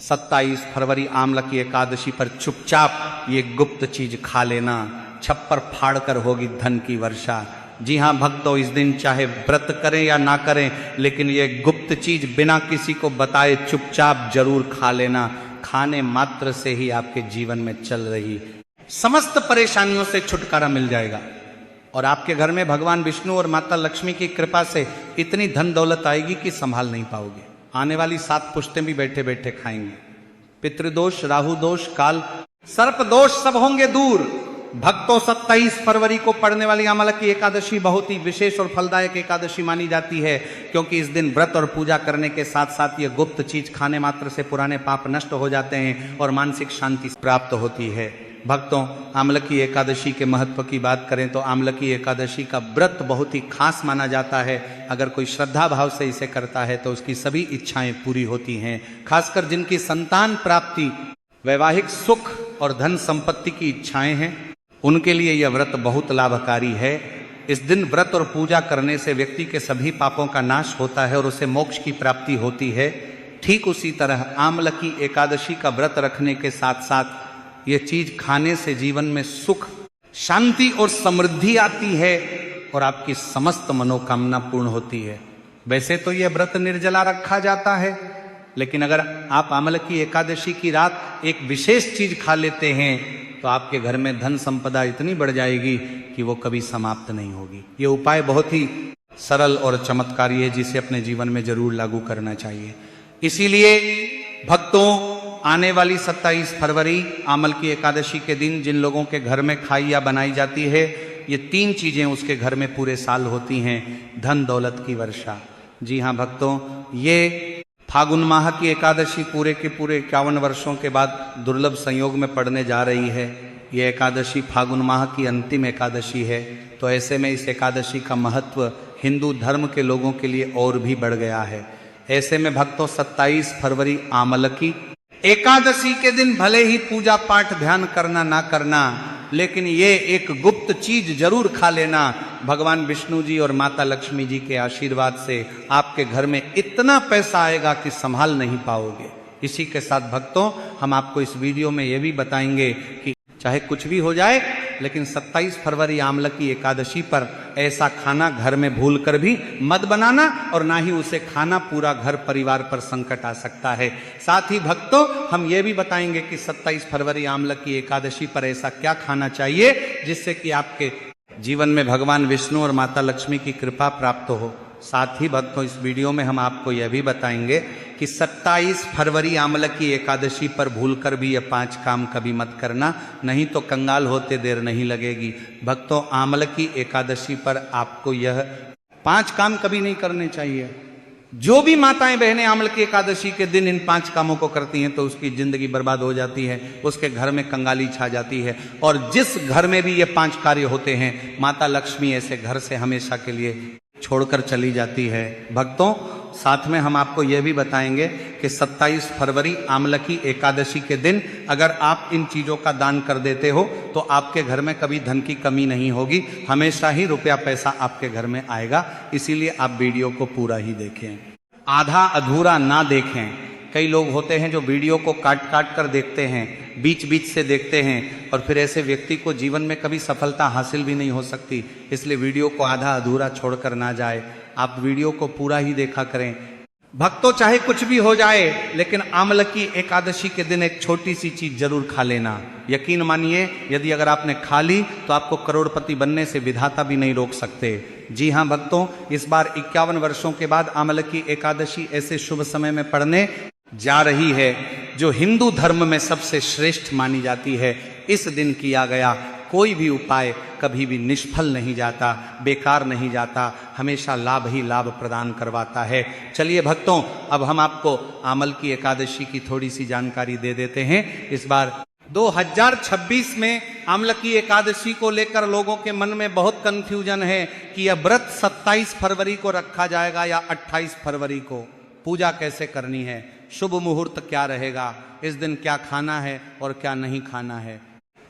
27 फरवरी आमलकी एकादशी पर चुपचाप ये गुप्त चीज खा लेना, छप्पर फाड़ कर होगी धन की वर्षा। जी हाँ भक्तों, इस दिन चाहे व्रत करें या ना करें, लेकिन ये गुप्त चीज बिना किसी को बताए चुपचाप जरूर खा लेना। खाने मात्र से ही आपके जीवन में चल रही समस्त परेशानियों से छुटकारा मिल जाएगा और आपके घर में भगवान विष्णु और माता लक्ष्मी की कृपा से इतनी धन दौलत आएगी कि संभाल नहीं पाओगे। आने वाली 7 पुश्तें भी बैठे बैठे खाएंगे। पितृदोष, राहु दोष, काल सर्प दोष सब होंगे दूर। भक्तों 27 फरवरी को पड़ने वाली आमलकी एकादशी बहुत ही विशेष और फलदायक एकादशी मानी जाती है, क्योंकि इस दिन व्रत और पूजा करने के साथ साथ ये गुप्त चीज खाने मात्र से पुराने पाप नष्ट हो जाते हैं और मानसिक शांति प्राप्त होती है। भक्तों, आमलकी एकादशी के महत्व की बात करें तो आमलकी एकादशी का व्रत बहुत ही खास माना जाता है। अगर कोई श्रद्धा भाव से इसे करता है तो उसकी सभी इच्छाएं पूरी होती हैं। खासकर जिनकी संतान प्राप्ति, वैवाहिक सुख और धन संपत्ति की इच्छाएं हैं, उनके लिए यह व्रत बहुत लाभकारी है। इस दिन व्रत और पूजा करने से व्यक्ति के सभी पापों का नाश होता है और उसे मोक्ष की प्राप्ति होती है। ठीक उसी तरह आमलकी एकादशी का व्रत रखने के साथ साथ ये चीज खाने से जीवन में सुख, शांति और समृद्धि आती है और आपकी समस्त मनोकामना पूर्ण होती है। वैसे तो यह व्रत निर्जला रखा जाता है, लेकिन अगर आप आमलकी एकादशी की रात एक विशेष चीज खा लेते हैं तो आपके घर में धन संपदा इतनी बढ़ जाएगी कि वो कभी समाप्त नहीं होगी। ये उपाय बहुत ही सरल और चमत्कारी है, जिसे अपने जीवन में जरूर लागू करना चाहिए। इसीलिए भक्तों, आने वाली 27 फरवरी आमलकी एकादशी के दिन जिन लोगों के घर में खाई या बनाई जाती है, ये 3 चीजें उसके घर में पूरे साल होती हैं। धन दौलत की वर्षा। जी हाँ भक्तों, ये फागुन माह की एकादशी पूरे के पूरे 51 वर्षों के बाद दुर्लभ संयोग में पड़ने जा रही है। ये एकादशी फागुन माह की अंतिम एकादशी है, तो ऐसे में इस एकादशी का महत्व हिंदू धर्म के लोगों के लिए और भी बढ़ गया है। ऐसे में भक्तों 27 फरवरी आमलकी एकादशी के दिन भले ही पूजा पाठ ध्यान करना ना करना, लेकिन ये एक गुप्त चीज जरूर खा लेना। भगवान विष्णु जी और माता लक्ष्मी जी के आशीर्वाद से आपके घर में इतना पैसा आएगा कि संभाल नहीं पाओगे। इसी के साथ भक्तों, हम आपको इस वीडियो में ये भी बताएंगे कि चाहे कुछ भी हो जाए, लेकिन 27 फरवरी आमलकी एकादशी पर ऐसा खाना घर में भूल कर भी मत बनाना और ना ही उसे खाना, पूरा घर परिवार पर संकट आ सकता है। साथ ही भक्तों, हम ये भी बताएंगे कि 27 फरवरी आमलकी एकादशी पर ऐसा क्या खाना चाहिए जिससे कि आपके जीवन में भगवान विष्णु और माता लक्ष्मी की कृपा प्राप्त हो। साथ ही भक्तों, इस वीडियो में हम आपको यह भी बताएंगे कि 27 फरवरी आमलकी एकादशी पर भूलकर भी ये 5 काम कभी मत करना, नहीं तो कंगाल होते देर नहीं लगेगी। भक्तों, आमलकी एकादशी पर आपको यह 5 काम कभी नहीं करने चाहिए। जो भी माताएं बहनें आमलकी एकादशी के दिन इन 5 कामों को करती हैं तो उसकी जिंदगी बर्बाद हो जाती है, उसके घर में कंगाली छा जाती है। और जिस घर में भी ये 5 कार्य होते हैं, माता लक्ष्मी ऐसे घर से हमेशा के लिए छोड़कर चली जाती है। भक्तों, साथ में हम आपको यह भी बताएंगे कि 27 फरवरी आमलकी एकादशी के दिन अगर आप इन चीज़ों का दान कर देते हो तो आपके घर में कभी धन की कमी नहीं होगी, हमेशा ही रुपया पैसा आपके घर में आएगा। इसीलिए आप वीडियो को पूरा ही देखें, आधा अधूरा ना देखें। कई लोग होते हैं जो वीडियो को काट काट कर देखते हैं, बीच बीच से देखते हैं, और फिर ऐसे व्यक्ति को जीवन में कभी सफलता हासिल भी नहीं हो सकती। इसलिए वीडियो को आधा अधूरा छोड़कर ना जाए, आप वीडियो को पूरा ही देखा करें। भक्तों, चाहे कुछ भी हो जाए, लेकिन आमलकी एकादशी के दिन एक छोटी सी चीज जरूर खा लेना। यकीन मानिए, यदि अगर आपने खा ली तो आपको करोड़पति बनने से विधाता भी नहीं रोक सकते। जी हाँ भक्तों, इस बार 51 वर्षों के बाद आमलकी एकादशी ऐसे शुभ समय में पड़ने जा रही है जो हिंदू धर्म में सबसे श्रेष्ठ मानी जाती है। इस दिन किया गया कोई भी उपाय कभी भी निष्फल नहीं जाता, बेकार नहीं जाता, हमेशा लाभ ही लाभ प्रदान करवाता है। चलिए भक्तों, अब हम आपको आमलकी एकादशी की थोड़ी सी जानकारी दे देते हैं। इस बार 2026 में आमलकी एकादशी को लेकर लोगों के मन में बहुत कंफ्यूजन है कि यह व्रत 27 फरवरी को रखा जाएगा या 28 फरवरी को। पूजा कैसे करनी है, शुभ मुहूर्त क्या रहेगा, इस दिन क्या खाना है और क्या नहीं खाना है।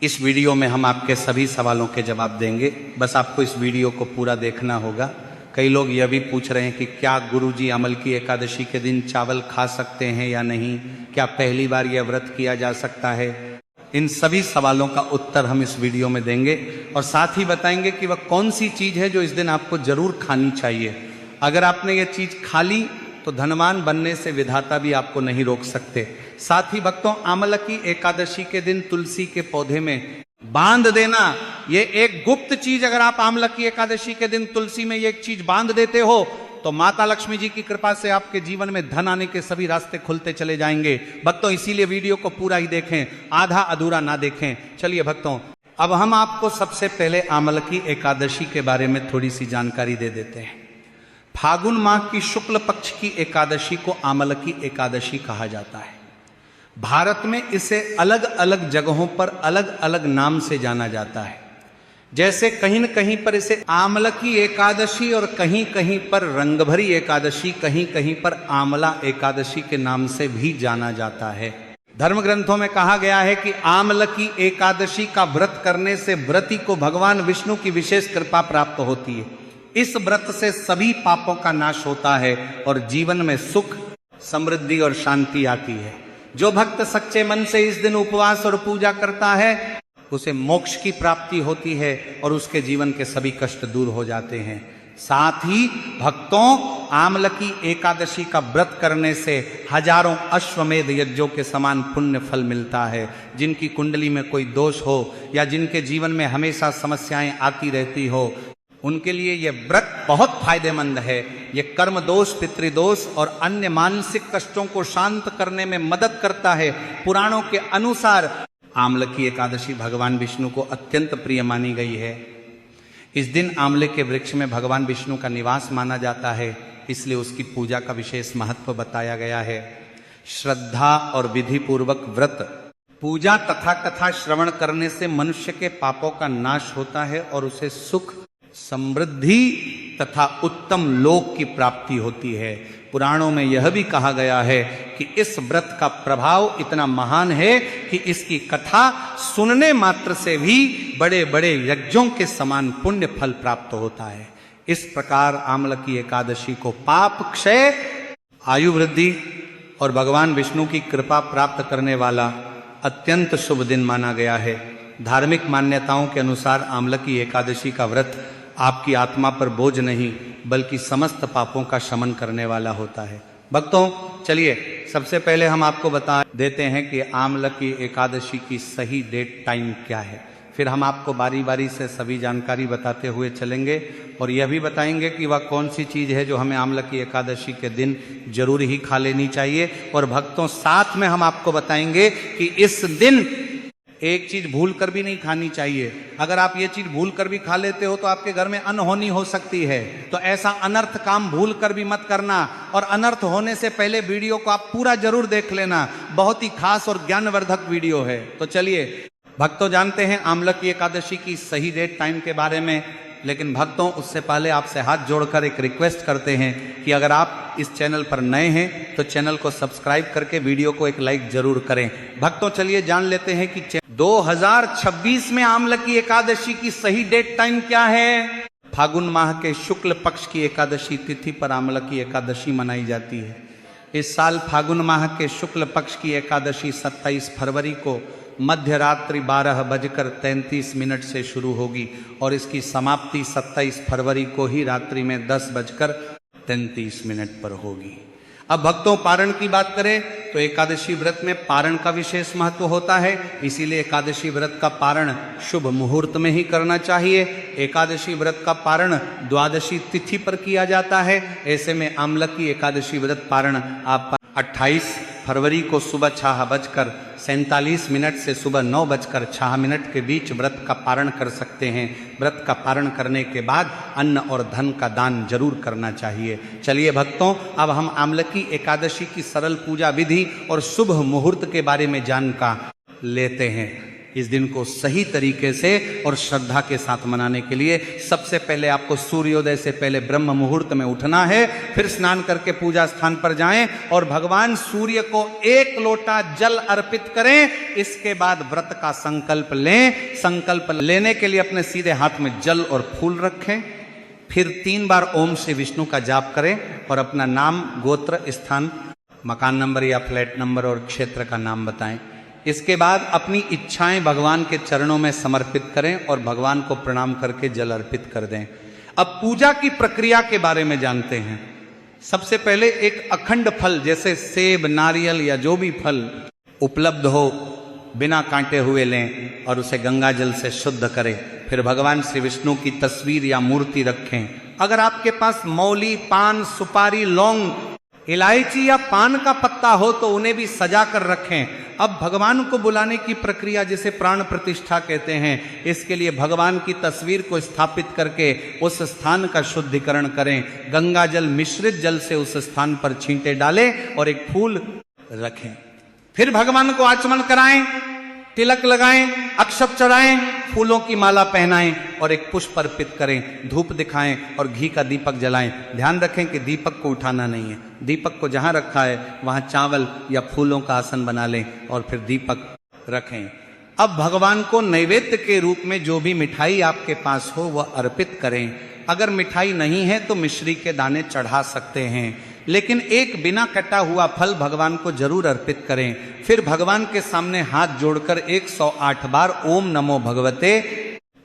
इस वीडियो में हम आपके सभी सवालों के जवाब देंगे, बस आपको इस वीडियो को पूरा देखना होगा। कई लोग यह भी पूछ रहे हैं कि क्या गुरुजी अमल की एकादशी के दिन चावल खा सकते हैं या नहीं, क्या पहली बार यह व्रत किया जा सकता है। इन सभी सवालों का उत्तर हम इस वीडियो में देंगे और साथ ही बताएंगे कि वह कौन सी चीज़ है जो इस दिन आपको जरूर खानी चाहिए। अगर आपने यह चीज़ खा ली तो धनवान बनने से विधाता भी आपको नहीं रोक सकते। साथ ही भक्तों, आमल की एकादशी के दिन तुलसी के पौधे में बांध देना, ये एक गुप्त चीज। अगर आप आमल की एकादशी के दिन तुलसी में ये एक चीज बांध देते हो तो माता लक्ष्मी जी की कृपा से आपके जीवन में धन आने के सभी रास्ते खुलते चले जाएंगे। भक्तों, इसीलिए वीडियो को पूरा ही देखें, आधा अधूरा ना देखें। चलिए भक्तों, अब हम आपको सबसे पहले आमल की एकादशी के बारे में थोड़ी सी जानकारी दे देते हैं। फागुन माह की शुक्ल पक्ष की एकादशी को आमल की एकादशी कहा जाता है। भारत में इसे अलग अलग जगहों पर अलग अलग नाम से जाना जाता है। जैसे कहीं न कहीं पर इसे आमल की एकादशी और कहीं कहीं पर रंगभरी एकादशी, कहीं कहीं पर आमला एकादशी के नाम से भी जाना जाता है। धर्म ग्रंथों में कहा गया है कि आमल की एकादशी का व्रत करने से व्रती को भगवान विष्णु की विशेष कृपा प्राप्त होती है। इस व्रत से सभी पापों का नाश होता है और जीवन में सुख, समृद्धि और शांति आती है। जो भक्त सच्चे मन से इस दिन उपवास और पूजा करता है उसे मोक्ष की प्राप्ति होती है और उसके जीवन के सभी कष्ट दूर हो जाते हैं। साथ ही भक्तों, आमल की एकादशी का व्रत करने से हजारों अश्वमेध यज्ञों के समान पुण्य फल मिलता है। जिनकी कुंडली में कोई दोष हो या जिनके जीवन में हमेशा समस्याएं आती रहती हो, उनके लिए यह व्रत बहुत फायदेमंद है। यह कर्म दोष, पितृदोष और अन्य मानसिक कष्टों को शांत करने में मदद करता है। पुराणों के अनुसार आमल की एकादशी भगवान विष्णु को अत्यंत प्रिय मानी गई है। इस दिन आमले के वृक्ष में भगवान विष्णु का निवास माना जाता है, इसलिए उसकी पूजा का विशेष महत्व बताया गया है। श्रद्धा और विधि पूर्वक व्रत, पूजा तथा कथा श्रवण करने से मनुष्य के पापों का नाश होता है और उसे सुख, समृद्धि तथा उत्तम लोक की प्राप्ति होती है। पुराणों में यह भी कहा गया है कि इस व्रत का प्रभाव इतना महान है कि इसकी कथा सुनने मात्र से भी बड़े बड़े यज्ञों के समान पुण्य फल प्राप्त होता है। इस प्रकार आमल की एकादशी को पाप क्षय, आयु वृद्धि और भगवान विष्णु की कृपा प्राप्त करने वाला अत्यंत शुभ दिन माना गया है। धार्मिक मान्यताओं के अनुसार आमल की एकादशी का व्रत आपकी आत्मा पर बोझ नहीं बल्कि समस्त पापों का शमन करने वाला होता है। भक्तों, चलिए सबसे पहले हम आपको बता देते हैं कि आमल की एकादशी की सही डेट टाइम क्या है। फिर हम आपको बारी बारी से सभी जानकारी बताते हुए चलेंगे और यह भी बताएंगे कि वह कौन सी चीज़ है जो हमें आमल की एकादशी के दिन जरूर ही खा लेनी चाहिए। और भक्तों, साथ में हम आपको बताएंगे कि इस दिन एक चीज भूल कर भी नहीं खानी चाहिए। अगर आप ये चीज भूल कर भी खा लेते हो तो आपके घर में अनहोनी हो सकती है। तो ऐसा अनर्थ काम भूल कर भी मत करना और अनर्थ होने से पहले वीडियो को आप पूरा जरूर देख लेना। बहुत ही खास और ज्ञानवर्धक वीडियो है। तो चलिए भक्तों, जानते हैं आमल की एकादशी की सही डेट टाइम के बारे में। लेकिन भक्तों, उससे पहले आपसे हाथ जोड़कर एक रिक्वेस्ट करते हैं कि अगर आप इस चैनल पर नए हैं तो चैनल को सब्सक्राइब करके वीडियो को एक लाइक जरूर करें। भक्तों, चलिए जान लेते हैं कि 2026 में आमल की एकादशी की सही डेट टाइम क्या है। फागुन माह के शुक्ल पक्ष की एकादशी तिथि पर आमल की एकादशी मनाई जाती है। इस साल फागुन माह के शुक्ल पक्ष की एकादशी 27 फरवरी को मध्य रात्रि 12:33 से शुरू होगी और इसकी समाप्ति 27 फरवरी को ही रात्रि में 10:33 पर होगी। अब भक्तों, पारण की बात करें तो एकादशी व्रत में पारण का विशेष महत्व होता है। इसीलिए एकादशी व्रत का पारण शुभ मुहूर्त में ही करना चाहिए। एकादशी व्रत का पारण द्वादशी तिथि पर किया जाता है। ऐसे में आमल की एकादशी व्रत पारण आप 28 फरवरी को सुबह 6:47 से सुबह 9:06 के बीच व्रत का पारण कर सकते हैं। व्रत का पारण करने के बाद अन्न और धन का दान जरूर करना चाहिए। चलिए भक्तों, अब हम आमल की एकादशी की सरल पूजा विधि और शुभ मुहूर्त के बारे में जानकारी लेते हैं। इस दिन को सही तरीके से और श्रद्धा के साथ मनाने के लिए सबसे पहले आपको सूर्योदय से पहले ब्रह्म मुहूर्त में उठना है। फिर स्नान करके पूजा स्थान पर जाएं और भगवान सूर्य को 1 लोटा जल अर्पित करें। इसके बाद व्रत का संकल्प लें। संकल्प लेने के लिए अपने सीधे हाथ में जल और फूल रखें। फिर 3 बार ओम श्री विष्णु का जाप करें और अपना नाम, गोत्र, स्थान, मकान नंबर या फ्लैट नंबर और क्षेत्र का नाम बताएं। इसके बाद अपनी इच्छाएं भगवान के चरणों में समर्पित करें और भगवान को प्रणाम करके जल अर्पित कर दें। अब पूजा की प्रक्रिया के बारे में जानते हैं। सबसे पहले एक अखंड फल जैसे सेब, नारियल या जो भी फल उपलब्ध हो बिना कांटे हुए लें और उसे गंगा जल से शुद्ध करें। फिर भगवान श्री विष्णु की तस्वीर या मूर्ति रखें। अगर आपके पास मौली, पान, सुपारी, लौंग, इलायची या पान का पत्ता हो तो उन्हें भी सजा कर रखें। अब भगवान को बुलाने की प्रक्रिया जिसे प्राण प्रतिष्ठा कहते हैं, इसके लिए भगवान की तस्वीर को स्थापित करके उस स्थान का शुद्धिकरण करें। गंगा जल मिश्रित जल से उस स्थान पर छींटे डालें और एक फूल रखें। फिर भगवान को आचमन कराएं, तिलक लगाएं, अक्षत चढ़ाएं, फूलों की माला पहनाएं और एक पुष्प अर्पित करें, धूप दिखाएं और घी का दीपक जलाएं। ध्यान रखें कि दीपक को उठाना नहीं है। दीपक को जहां रखा है वहां चावल या फूलों का आसन बना लें और फिर दीपक रखें। अब भगवान को नैवेद्य के रूप में जो भी मिठाई आपके पास हो वह अर्पित करें। अगर मिठाई नहीं है तो मिश्री के दाने चढ़ा सकते हैं, लेकिन एक बिना कटा हुआ फल भगवान को जरूर अर्पित करें। फिर भगवान के सामने हाथ जोड़कर 108 बार ओम नमो भगवते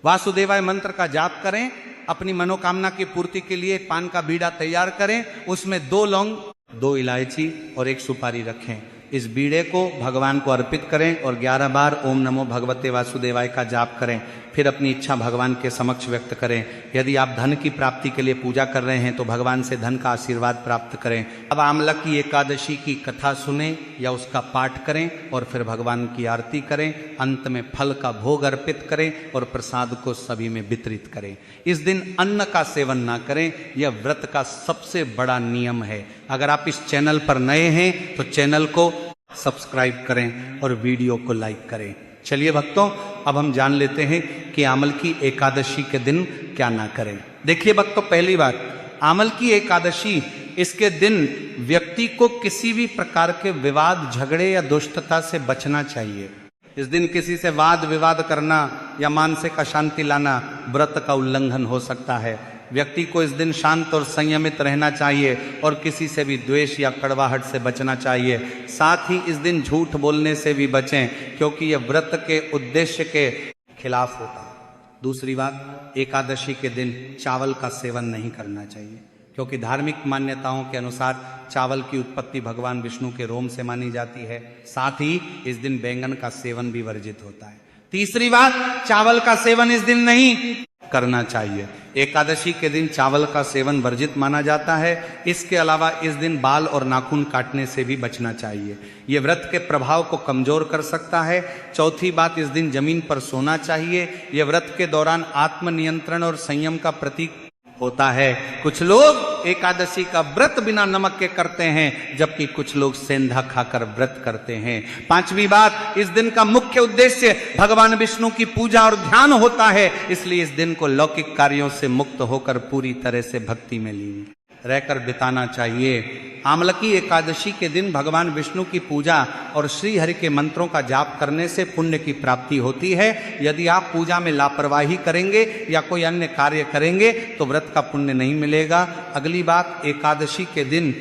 वासुदेवाय मंत्र का जाप करें। अपनी मनोकामना की पूर्ति के लिए पान का बीड़ा तैयार करें, उसमें 2 लौंग, 2 इलायची और 1 सुपारी रखें। इस बीड़े को भगवान को अर्पित करें और 11 बार ओम नमो भगवते वासुदेवाय का जाप करें। फिर अपनी इच्छा भगवान के समक्ष व्यक्त करें। यदि आप धन की प्राप्ति के लिए पूजा कर रहे हैं तो भगवान से धन का आशीर्वाद प्राप्त करें। अब आमला की एकादशी की कथा सुने या उसका पाठ करें और फिर भगवान की आरती करें। अंत में फल का भोग अर्पित करें और प्रसाद को सभी में वितरित करें। इस दिन अन्न का सेवन ना करें, यह व्रत का सबसे बड़ा नियम है। अगर आप इस चैनल पर नए हैं तो चैनल को सब्सक्राइब करें और वीडियो को लाइक करें। चलिए भक्तों, अब हम जान लेते हैं कि आमल की एकादशी के दिन क्या ना करें। देखिए भक्तों, पहली बात, आमल की एकादशी, इसके दिन व्यक्ति को किसी भी प्रकार के विवाद, झगड़े या दुष्टता से बचना चाहिए। इस दिन किसी से वाद विवाद करना या मानसिक अशांति लाना व्रत का उल्लंघन हो सकता है। व्यक्ति को इस दिन शांत और संयमित रहना चाहिए और किसी से भी द्वेष या कड़वाहट से बचना चाहिए। साथ ही इस दिन झूठ बोलने से भी बचें, क्योंकि यह व्रत के उद्देश्य के खिलाफ होता है। दूसरी बात, एकादशी के दिन चावल का सेवन नहीं करना चाहिए, क्योंकि धार्मिक मान्यताओं के अनुसार चावल की उत्पत्ति भगवान विष्णु के रोम से मानी जाती है। साथ ही इस दिन बैंगन का सेवन भी वर्जित होता है। तीसरी बात, चावल का सेवन इस दिन नहीं करना चाहिए। एकादशी के दिन चावल का सेवन वर्जित माना जाता है। इसके अलावा इस दिन बाल और नाखून काटने से भी बचना चाहिए, ये व्रत के प्रभाव को कमजोर कर सकता है। चौथी बात, इस दिन जमीन पर सोना चाहिए। यह व्रत के दौरान आत्मनियंत्रण और संयम का प्रतीक होता है। कुछ लोग एकादशी का व्रत बिना नमक के करते हैं, जबकि कुछ लोग सेंधा खाकर व्रत करते हैं। पांचवी बात, इस दिन का मुख्य उद्देश्य भगवान विष्णु की पूजा और ध्यान होता है, इसलिए इस दिन को लौकिक कार्यों से मुक्त होकर पूरी तरह से भक्ति में लीन रहकर बिताना चाहिए। आमलकी एकादशी के दिन भगवान विष्णु की पूजा और श्री हरि के मंत्रों का जाप करने से पुण्य की प्राप्ति होती है। यदि आप पूजा में लापरवाही करेंगे या कोई अन्य कार्य करेंगे तो व्रत का पुण्य नहीं मिलेगा। अगली बात, एकादशी के दिन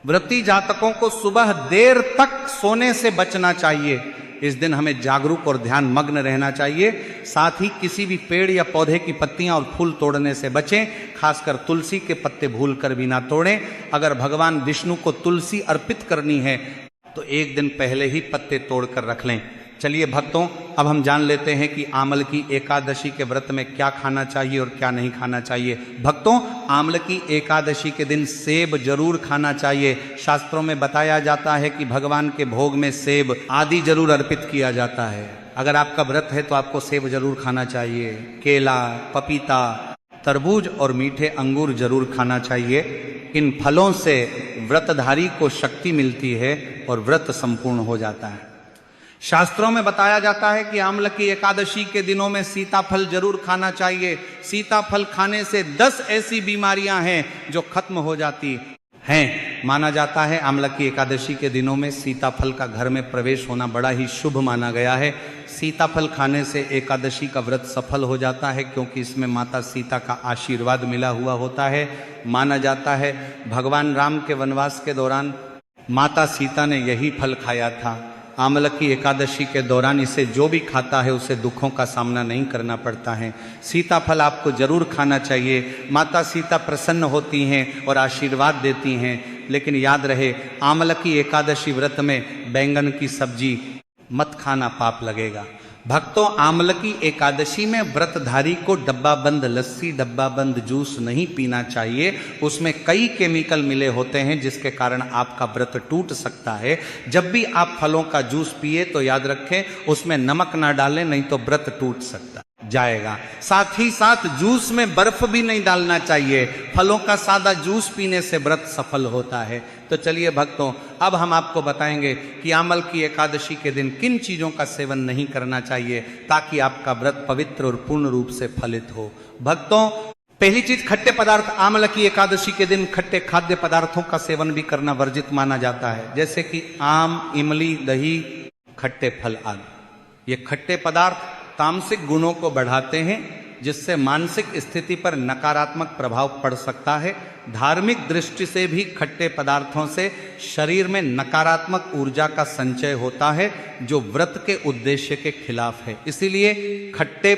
व्रती जातकों को सुबह देर तक सोने से बचना चाहिए। इस दिन हमें जागरूक और ध्यान मग्न रहना चाहिए। साथ ही किसी भी पेड़ या पौधे की पत्तियां और फूल तोड़ने से बचें, खासकर तुलसी के पत्ते भूलकर भी ना तोड़ें। अगर भगवान विष्णु को तुलसी अर्पित करनी है तो एक दिन पहले ही पत्ते तोड़कर रख लें। चलिए भक्तों, अब हम जान लेते हैं कि आमल की एकादशी के व्रत में क्या खाना चाहिए और क्या नहीं खाना चाहिए। भक्तों, आमल की एकादशी के दिन सेब जरूर खाना चाहिए। शास्त्रों में बताया जाता है कि भगवान के भोग में सेब आदि जरूर अर्पित किया जाता है। अगर आपका व्रत है तो आपको सेब जरूर खाना चाहिए। केला, पपीता, तरबूज और मीठे अंगूर जरूर खाना चाहिए। इन फलों से व्रतधारी को शक्ति मिलती है और व्रत संपूर्ण हो जाता है। शास्त्रों में बताया जाता है कि आमल की एकादशी के दिनों में सीताफल जरूर खाना चाहिए। सीताफल खाने से 10 ऐसी बीमारियां हैं जो खत्म हो जाती हैं। माना जाता है आमलकी एकादशी के दिनों में सीताफल का घर में प्रवेश होना बड़ा ही शुभ माना गया है। सीताफल खाने से एकादशी का व्रत सफल हो जाता है, क्योंकि इसमें माता सीता का आशीर्वाद मिला हुआ होता है। माना जाता है भगवान राम के वनवास के दौरान माता सीता ने यही फल खाया था। आमलकी एकादशी के दौरान इसे जो भी खाता है उसे दुखों का सामना नहीं करना पड़ता है। सीताफल आपको जरूर खाना चाहिए। माता सीता प्रसन्न होती हैं और आशीर्वाद देती हैं। लेकिन याद रहे, आमलकी एकादशी व्रत में बैंगन की सब्जी मत खाना, पाप लगेगा। भक्तों, आमलकी एकादशी में व्रतधारी को डब्बा बंद लस्सी, डब्बा बंद जूस नहीं पीना चाहिए। उसमें कई केमिकल मिले होते हैं जिसके कारण आपका व्रत टूट सकता है। जब भी आप फलों का जूस पिए तो याद रखें उसमें नमक ना डालें, नहीं तो व्रत टूट सकता जाएगा। साथ ही साथ जूस में बर्फ भी नहीं डालना चाहिए। फलों का सादा जूस पीने से व्रत सफल होता है। तो चलिए भक्तों, अब हम आपको बताएंगे कि आमलकी एकादशी के दिन किन चीजों का सेवन नहीं करना चाहिए ताकि आपका व्रत पवित्र और पूर्ण रूप से फलित हो। भक्तों, पहली चीज, खट्टे पदार्थ। आमलकी एकादशी के दिन खट्टे खाद्य पदार्थों का सेवन भी करना वर्जित माना जाता है, जैसे कि आम, इमली, दही, खट्टे फल आदि। ये खट्टे पदार्थ तामसिक गुणों को बढ़ाते हैं, जिससे मानसिक स्थिति पर नकारात्मक प्रभाव पड़ सकता है। धार्मिक दृष्टि से भी खट्टे पदार्थों से शरीर में नकारात्मक ऊर्जा का संचय होता है, जो व्रत के उद्देश्य के खिलाफ है। इसीलिए खट्टे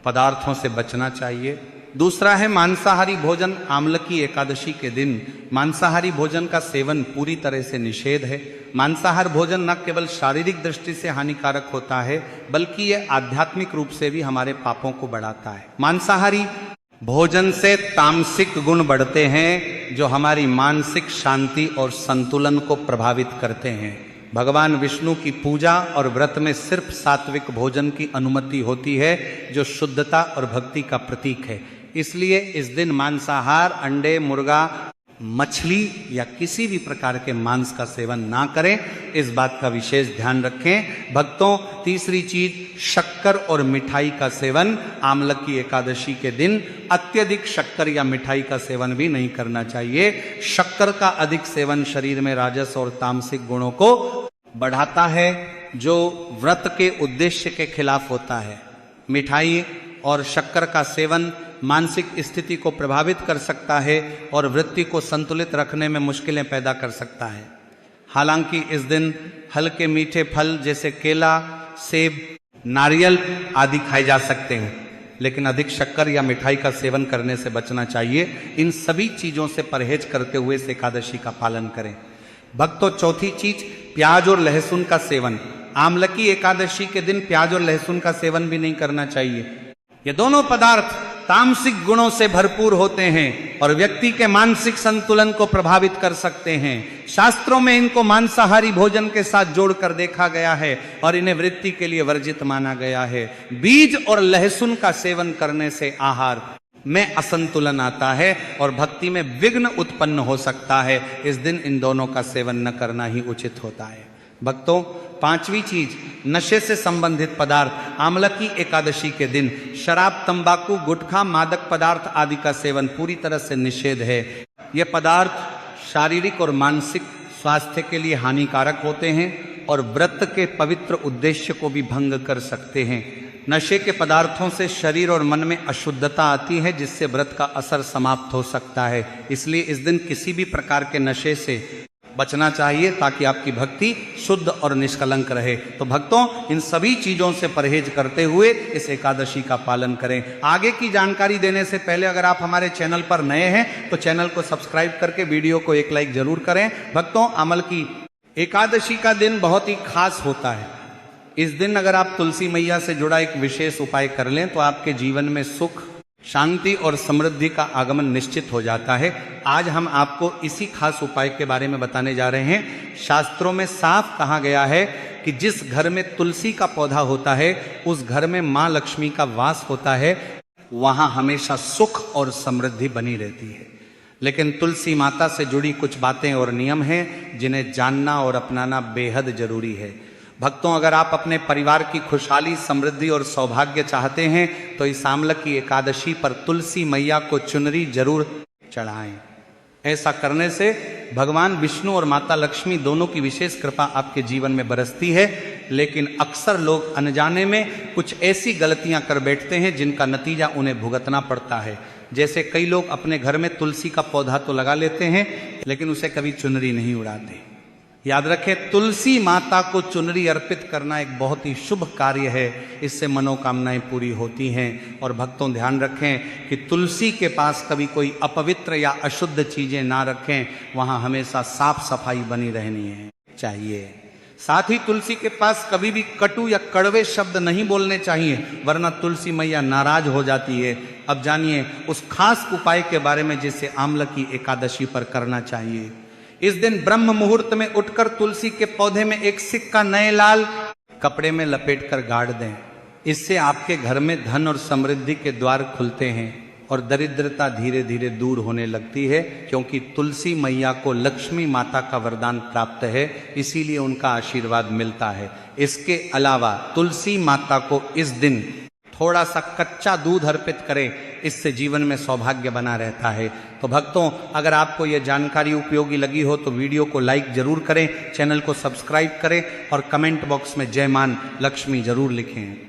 पदार्थों से बचना चाहिए। दूसरा है मांसाहारी भोजन। आमलकी एकादशी के दिन मांसाहारी भोजन का सेवन पूरी तरह से निषेध है। मांसाहार भोजन न केवल शारीरिक दृष्टि से हानिकारक होता है, बल्कि यह आध्यात्मिक रूप से भी हमारे पापों को बढ़ाता है। मांसाहारी भोजन से तामसिक गुण बढ़ते हैं, जो हमारी मानसिक शांति और संतुलन को प्रभावित करते हैं। भगवान विष्णु की पूजा और व्रत में सिर्फ सात्विक भोजन की अनुमति होती है, जो शुद्धता और भक्ति का प्रतीक है। इसलिए इस दिन मांसाहार, अंडे, मुर्गा, मछली या किसी भी प्रकार के मांस का सेवन ना करें। इस बात का विशेष ध्यान रखें। भक्तों, तीसरी चीज, शक्कर और मिठाई का सेवन। आमलकी एकादशी के दिन अत्यधिक शक्कर या मिठाई का सेवन भी नहीं करना चाहिए। शक्कर का अधिक सेवन शरीर में राजस और तामसिक गुणों को बढ़ाता है, जो व्रत के उद्देश्य के खिलाफ होता है। मिठाई और शक्कर का सेवन मानसिक स्थिति को प्रभावित कर सकता है और वृत्ति को संतुलित रखने में मुश्किलें पैदा कर सकता है। हालांकि इस दिन हल्के मीठे फल जैसे केला, सेब, नारियल आदि खाए जा सकते हैं, लेकिन अधिक शक्कर या मिठाई का सेवन करने से बचना चाहिए। इन सभी चीजों से परहेज करते हुए इस एकादशी का पालन करें। भक्तों, चौथी चीज, प्याज और लहसुन का सेवन। आमलकी एकादशी के दिन प्याज और लहसुन का सेवन भी नहीं करना चाहिए। ये दोनों पदार्थ तामसिक गुणों से भरपूर होते हैं और व्यक्ति के मानसिक संतुलन को प्रभावित कर सकते हैं। शास्त्रों में इनको मांसाहारी भोजन के साथ जोड़कर देखा गया है और इन्हें वृत्ति के लिए वर्जित माना गया है। बीज और लहसुन का सेवन करने से आहार में असंतुलन आता है और भक्ति में विघ्न उत्पन्न हो सकता है। इस दिन इन दोनों का सेवन न करना ही उचित होता है। भक्तों, पांचवी चीज, नशे से संबंधित पदार्थ। आमलकी एकादशी के दिन शराब, तंबाकू, गुटखा, मादक पदार्थ आदि का सेवन पूरी तरह से निषेध है। ये पदार्थ शारीरिक और मानसिक स्वास्थ्य के लिए हानिकारक होते हैं और व्रत के पवित्र उद्देश्य को भी भंग कर सकते हैं। नशे के पदार्थों से शरीर और मन में अशुद्धता आती है, जिससे व्रत का असर समाप्त हो सकता है। इसलिए इस दिन किसी भी प्रकार के नशे से बचना चाहिए ताकि आपकी भक्ति शुद्ध और निष्कलंक रहे। तो भक्तों, इन सभी चीजों से परहेज करते हुए इस एकादशी का पालन करें। आगे की जानकारी देने से पहले अगर आप हमारे चैनल पर नए हैं तो चैनल को सब्सक्राइब करके वीडियो को एक लाइक जरूर करें। भक्तों, आमलकी एकादशी का दिन बहुत ही खास होता है। इस दिन अगर आप तुलसी मैया से जुड़ा एक विशेष उपाय कर लें तो आपके जीवन में सुख, शांति और समृद्धि का आगमन निश्चित हो जाता है। आज हम आपको इसी खास उपाय के बारे में बताने जा रहे हैं। शास्त्रों में साफ कहा गया है कि जिस घर में तुलसी का पौधा होता है उस घर में मां लक्ष्मी का वास होता है, वहां हमेशा सुख और समृद्धि बनी रहती है। लेकिन तुलसी माता से जुड़ी कुछ बातें और नियम हैं जिन्हें जानना और अपनाना बेहद जरूरी है। भक्तों, अगर आप अपने परिवार की खुशहाली, समृद्धि और सौभाग्य चाहते हैं तो इस आमलकी एकादशी पर तुलसी मैया को चुनरी जरूर चढ़ाएं। ऐसा करने से भगवान विष्णु और माता लक्ष्मी दोनों की विशेष कृपा आपके जीवन में बरसती है, लेकिन अक्सर लोग अनजाने में कुछ ऐसी गलतियां कर बैठते हैं जिनका नतीजा उन्हें भुगतना पड़ता है। जैसे कई लोग अपने घर में तुलसी का पौधा तो लगा लेते हैं, लेकिन उसे कभी चुनरी नहीं उड़ाते। याद रखें, तुलसी माता को चुनरी अर्पित करना एक बहुत ही शुभ कार्य है, इससे मनोकामनाएं पूरी होती हैं। और भक्तों ध्यान रखें कि तुलसी के पास कभी कोई अपवित्र या अशुद्ध चीजें ना रखें, वहां हमेशा साफ सफाई बनी रहनी है चाहिए। साथ ही तुलसी के पास कभी भी कटु या कड़वे शब्द नहीं बोलने चाहिए, वरना तुलसी मैया नाराज हो जाती है। अब जानिए उस खास उपाय के बारे में जिसे आंवला की एकादशी पर करना चाहिए। इस दिन ब्रह्म मुहूर्त में उठकर तुलसी के पौधे में एक सिक्का नए लाल कपड़े में लपेटकर गाड़ दें। इससे आपके घर में धन और समृद्धि के द्वार खुलते हैं और दरिद्रता धीरे धीरे दूर होने लगती है, क्योंकि तुलसी मैया को लक्ष्मी माता का वरदान प्राप्त है, इसीलिए उनका आशीर्वाद मिलता है। इसके अलावा तुलसी माता को इस दिन थोड़ा सा कच्चा दूध अर्पित करें, इससे जीवन में सौभाग्य बना रहता है। तो भक्तों, अगर आपको यह जानकारी उपयोगी लगी हो तो वीडियो को लाइक जरूर करें, चैनल को सब्सक्राइब करें और कमेंट बॉक्स में जय मां लक्ष्मी जरूर लिखें।